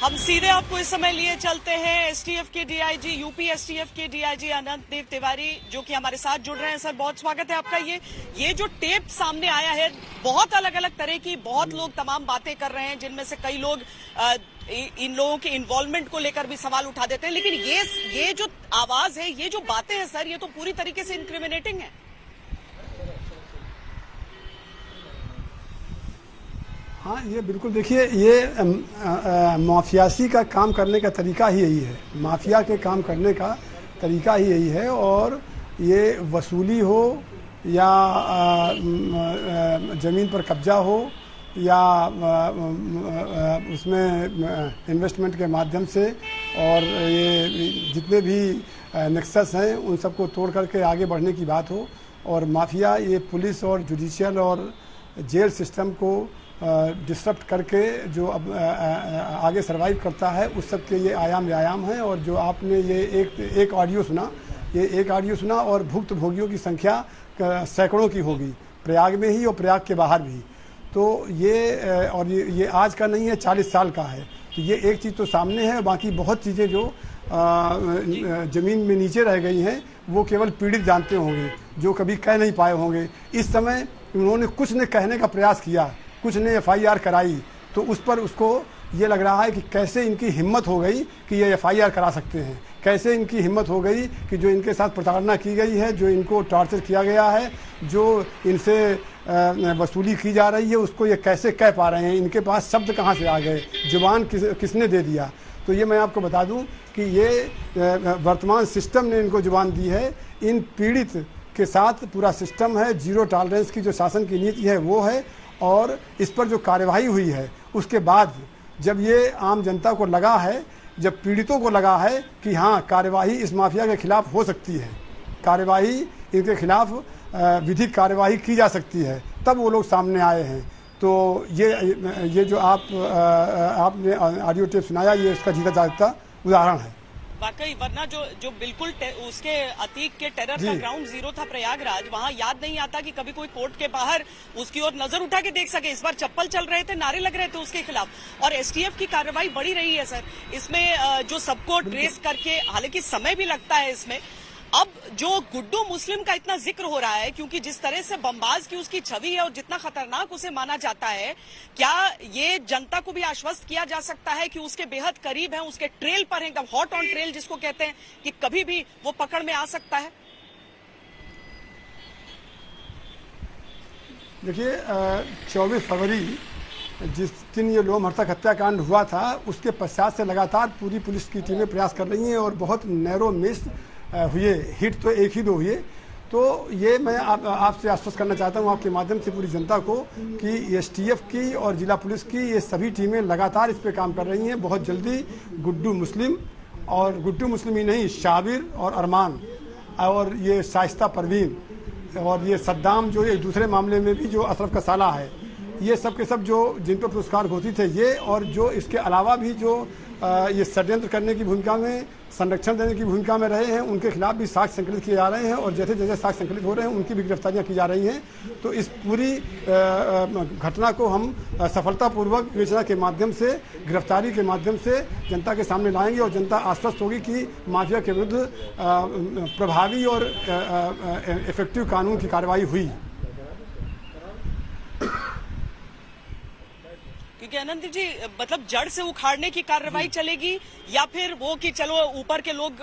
हम सीधे आपको इस समय लिए चलते हैं एसटीएफ के डीआईजी, यूपी एसटीएफ के डीआईजी अनंत देव तिवारी, जो कि हमारे साथ जुड़ रहे हैं। सर, बहुत स्वागत है आपका। ये जो टेप सामने आया है, बहुत अलग अलग तरह की, बहुत लोग तमाम बातें कर रहे हैं, जिनमें से कई लोग इन लोगों के इन्वॉल्वमेंट को लेकर भी सवाल उठा देते हैं। लेकिन ये जो आवाज है, ये जो बातें हैं सर, ये तो पूरी तरीके से इंक्रिमिनेटिंग है। हाँ, ये बिल्कुल, देखिए, ये माफियासी का काम करने का तरीका ही यही है। माफिया के काम करने का तरीका ही यही है। और ये वसूली हो या ज़मीन पर कब्जा हो या उसमें इन्वेस्टमेंट के माध्यम से, और ये जितने भी नेक्सस हैं उन सबको तोड़ करके आगे बढ़ने की बात हो। और माफिया ये पुलिस और जुडिशियल और जेल सिस्टम को डिस्टर्ब करके जो अब आगे सर्वाइव करता है, उस सब के ये आयाम व्यायाम हैं। और जो आपने ये एक ऑडियो सुना, ये एक ऑडियो सुना, और भुक्त भोगियों की संख्या सैकड़ों की होगी, प्रयाग में ही और प्रयाग के बाहर भी। तो ये आज का नहीं है, 40 साल का है। तो ये एक चीज़ तो सामने है, बाकी बहुत चीज़ें जो ज़मीन में नीचे रह गई हैं वो केवल पीड़ित जानते होंगे, जो कभी कह नहीं पाए होंगे। इस समय उन्होंने कुछ ने कहने का प्रयास किया, कुछ ने एफआईआर कराई, तो उस पर उसको ये लग रहा है कि कैसे इनकी हिम्मत हो गई कि ये एफआईआर करा सकते हैं, कैसे इनकी हिम्मत हो गई कि जो इनके साथ प्रताड़ना की गई है, जो इनको टॉर्चर किया गया है, जो इनसे वसूली की जा रही है, उसको ये कैसे कह पा रहे हैं। इनके पास शब्द कहाँ से आ गए, जुबान किसने दे दिया। तो ये मैं आपको बता दूं कि ये वर्तमान सिस्टम ने इनको जुबान दी है। इन पीड़ित के साथ पूरा सिस्टम है, जीरो टॉलरेंस की जो शासन की नीति है वो है। और इस पर जो कार्यवाही हुई है, उसके बाद जब ये आम जनता को लगा है, जब पीड़ितों को लगा है कि हाँ, कार्यवाही इस माफिया के खिलाफ हो सकती है, कार्यवाही इनके खिलाफ विधिक कार्यवाही की जा सकती है, तब वो लोग सामने आए हैं। तो ये जो आपने ऑडियो टेप सुनाया, ये इसका जीता जागता उदाहरण है। वाकई, वरना जो बिल्कुल उसके अतीक के टेरर का ग्राउंड जीरो था प्रयागराज, वहां याद नहीं आता कि कभी कोई कोर्ट के बाहर उसकी ओर नजर उठा के देख सके। इस बार चप्पल चल रहे थे, नारे लग रहे थे उसके खिलाफ। और एसटीएफ की कार्रवाई बड़ी रही है सर इसमें, जो सबको ट्रेस करके, हालांकि समय भी लगता है इसमें। अब जो गुड्डू मुस्लिम का इतना जिक्र हो रहा है, क्योंकि जिस तरह से बमबाज की उसकी छवि है और जितना खतरनाक उसे माना जाता है, क्या ये जनता को भी आश्वस्त किया जा सकता है कि उसके बेहद करीब है, उसके ट्रेल पर है, एकदम हॉट ऑन ट्रेल जिसको कहते हैं, कि कभी भी वो पकड़ में आ सकता है? देखिए, 24 फरवरी जिस दिन ये लोम हर्तक हत्याकांड हुआ था, उसके पश्चात से लगातार पूरी पुलिस की टीमें प्रयास कर रही हैं और बहुत नैरो मिस हुए, हिट तो एक ही दो हुए। तो ये मैं आपसे आश्वस्त करना चाहता हूँ, आपके माध्यम से पूरी जनता को, कि एसटीएफ की और जिला पुलिस की ये सभी टीमें लगातार इस पे काम कर रही हैं। बहुत जल्दी गुड्डू मुस्लिम, और गुड्डू मुस्लिम ही नहीं, शाबिर और अरमान, और ये शाइस्ता परवीन, और ये सद्दाम, जो एक दूसरे मामले में भी जो अशरफ का साला है, ये सब के सब जो जिन पर पुरस्कार घोषित थे ये, और जो इसके अलावा भी जो ये षड्यंत्र करने की भूमिका में, संरक्षण देने की भूमिका में रहे हैं, उनके खिलाफ भी साक्ष्य संकलित किए जा रहे हैं। और जैसे जैसे साक्ष्य संकलित हो रहे हैं, उनकी भी गिरफ्तारियां की जा रही हैं। तो इस पूरी घटना को हम सफलतापूर्वक विवेचना के माध्यम से, गिरफ्तारी के माध्यम से जनता के सामने लाएंगे, और जनता आश्वस्त होगी कि माफिया के विरुद्ध प्रभावी और इफेक्टिव कानून की कार्रवाई हुई। क्योंकि अनंत जी, मतलब जड़ से उखाड़ने की कार्रवाई चलेगी, या फिर वो कि चलो ऊपर के लोग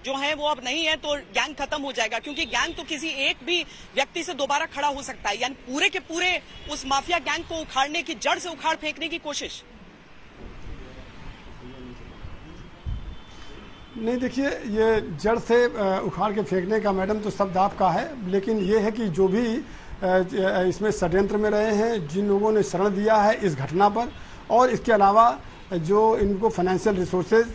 जो हैं वो अब नहीं है तो गैंग खत्म हो जाएगा? क्योंकि गैंग तो किसी एक भी व्यक्ति से दोबारा खड़ा हो सकता है, यानी पूरे के पूरे उस माफिया गैंग को उखाड़ने की, जड़ से उखाड़ फेंकने की कोशिश। नहीं, देखिए, ये जड़ से उखाड़ के फेंकने का मैडम तो शब्द आपका है, लेकिन ये है कि जो भी इसमें षड्यंत्र में रहे हैं, जिन लोगों ने शरण दिया है इस घटना पर, और इसके अलावा जो इनको फाइनेंशियल रिसोर्सेज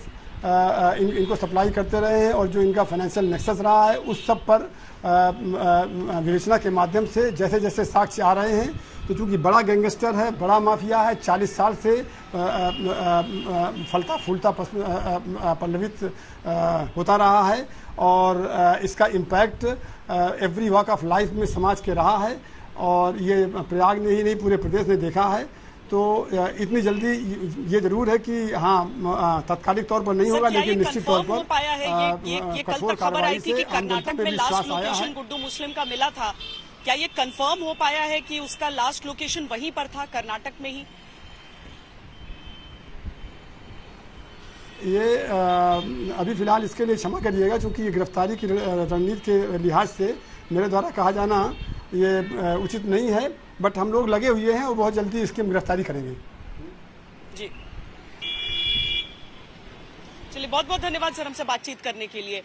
इनको सप्लाई करते रहे हैं, और जो इनका फाइनेंशियल नेक्सस रहा है, उस सब पर विवेचना के माध्यम से जैसे जैसे साक्ष्य आ रहे हैं, तो चूँकि बड़ा गैंगस्टर है, बड़ा माफिया है, 40 साल से फलता फूलता पल्लवित होता रहा है, और इसका impact every walk of life में समाज के रहा है, और ये प्रयाग ने ही नहीं पूरे प्रदेश ने देखा है। तो इतनी जल्दी ये जरूर है कि हाँ तात्कालिक तौर पर नहीं होगा, लेकिन निश्चित तौर पर हो पाया है ये कल तक खबर आई थी कि कर्नाटक में लास्ट लोकेशन गुड्डू मुस्लिम का मिला था, क्या ये कंफर्म हो पाया है कि उसका लास्ट लोकेशन वहीं पर था कर्नाटक में ही? ये अभी फिलहाल इसके लिए क्षमा करिएगा, क्योंकि गिरफ्तारी की रणनीति के लिहाज से मेरे द्वारा कहा जाना ये उचित नहीं है, बट हम लोग लगे हुए हैं और बहुत जल्दी इसकी हम गिरफ्तारी करेंगे। जी चलिए, बहुत बहुत धन्यवाद सर हमसे बातचीत करने के लिए।